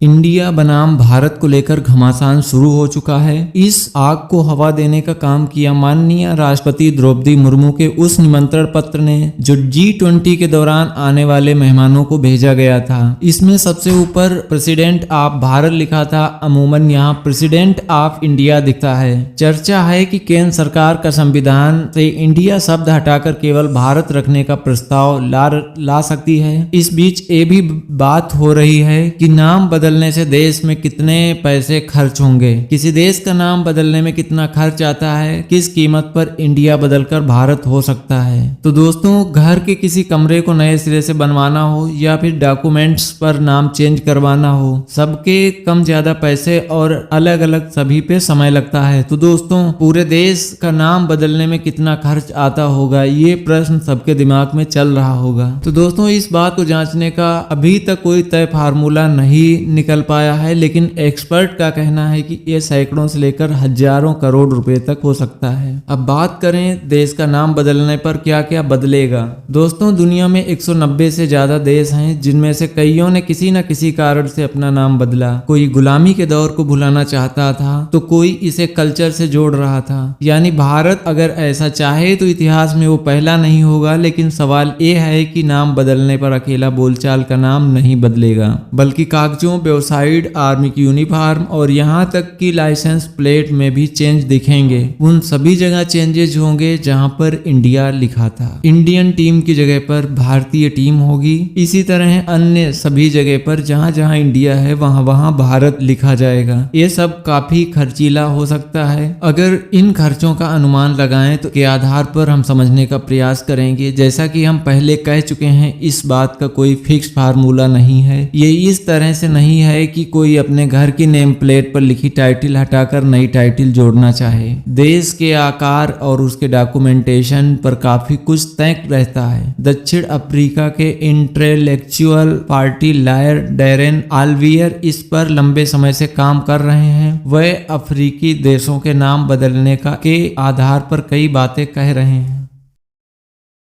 India बनाम भारत को लेकर घमासान शुरू हो चुका है। इस आग को हवा देने का काम किया माननीय राष्ट्रपति द्रौपदी मुर्मू के उस निमंत्रण पत्र ने जो G20 के दौरान आने वाले मेहमानों को भेजा गया था। इसमें सबसे ऊपर प्रेसिडेंट ऑफ भारत लिखा था, अमूमन यहाँ प्रेसिडेंट ऑफ इंडिया दिखता है। चर्चा है कि केंद्र सरकार का संविधान से इंडिया शब्द हटाकर केवल भारत रखने का प्रस्ताव ला सकती है। इस बीच ये भी बात हो रही है कि नाम बदलने से देश में कितने पैसे खर्च होंगे, किसी देश का नाम बदलने में कितना खर्च आता है, किस कीमत पर इंडिया बदलकर भारत हो सकता है। तो दोस्तों, घर के किसी कमरे को नए सिरे से बनवाना हो या फिर डॉक्यूमेंट्स पर नाम चेंज करवाना हो, सबके कम ज्यादा पैसे और अलग अलग सभी पे समय लगता है। तो दोस्तों, पूरे देश का नाम बदलने में कितना खर्च आता होगा, ये प्रश्न सबके दिमाग में चल रहा होगा। तो दोस्तों, इस बात को जांचने का अभी तक कोई तय फार्मूला नहीं निकल पाया है, लेकिन एक्सपर्ट का कहना है कि ये सैकड़ों से लेकर हजारों करोड़ रुपए तक हो सकता है। अब बात करें देश का नाम बदलने पर क्या क्या बदलेगा। दोस्तों, दुनिया में 190 से ज्यादा देश हैं, जिनमें से कईयों ने किसी न किसी कारण से अपना नाम बदला। कोई गुलामी के दौर को भुलाना चाहता था तो कोई इसे कल्चर से जोड़ रहा था। यानी भारत अगर ऐसा चाहे तो इतिहास में वो पहला नहीं होगा, लेकिन सवाल ये है कि नाम बदलने पर अकेला बोलचाल का नाम नहीं बदलेगा, बल्कि कागजों, वेबसाइट, आर्मी की यूनिफॉर्म और यहाँ तक कि लाइसेंस प्लेट में भी चेंज दिखेंगे। उन सभी जगह चेंजेस होंगे जहाँ पर इंडिया लिखा था। इंडियन टीम की जगह पर भारतीय टीम होगी। इसी तरह अन्य सभी जगह पर जहाँ जहाँ इंडिया है वहाँ वहाँ भारत लिखा जाएगा। ये सब काफी खर्चीला हो सकता है। अगर इन खर्चों का अनुमान लगाएं तो के आधार पर हम समझने का प्रयास करेंगे। जैसा कि हम पहले कह चुके हैं, इस बात का कोई फिक्स फार्मूला नहीं है। ये इस तरह से नहीं है कि कोई अपने घर की नेम प्लेट पर लिखी टाइटल हटाकर नई टाइटल जोड़ना चाहे। देश के आकार और उसके डॉक्यूमेंटेशन पर काफी कुछ तय रहता है। दक्षिण अफ्रीका के इंटेलेक्चुअल पार्टी लायर डैरेन आल्वियर इस पर लंबे समय से काम कर रहे हैं। वह अफ्रीकी देशों के नाम बदलने के आधार पर कई बातें कह रहे हैं।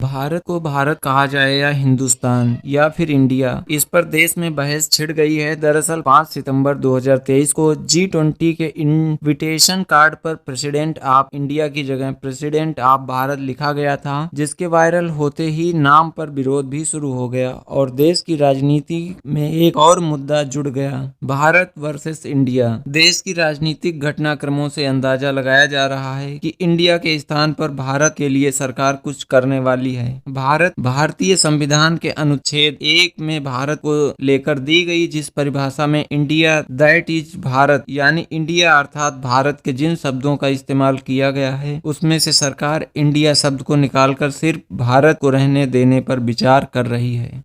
भारत को भारत कहा जाए या हिंदुस्तान या फिर इंडिया, इस पर देश में बहस छिड़ गई है। दरअसल 5 सितंबर 2023 को G20 के इनविटेशन कार्ड पर प्रेसिडेंट ऑफ इंडिया की जगह प्रेसिडेंट ऑफ भारत लिखा गया था, जिसके वायरल होते ही नाम पर विरोध भी शुरू हो गया और देश की राजनीति में एक और मुद्दा जुड़ गया, भारत वर्सेस इंडिया। देश की राजनीतिक घटनाक्रमों से अंदाजा लगाया जा रहा है कि इंडिया के स्थान पर भारत के लिए सरकार कुछ करने वाली है। भारत भारतीय संविधान के अनुच्छेद 1 में भारत को लेकर दी गई जिस परिभाषा में इंडिया दैट इज भारत, यानी इंडिया अर्थात भारत के जिन शब्दों का इस्तेमाल किया गया है, उसमें से सरकार इंडिया शब्द को निकालकर सिर्फ भारत को रहने देने पर विचार कर रही है।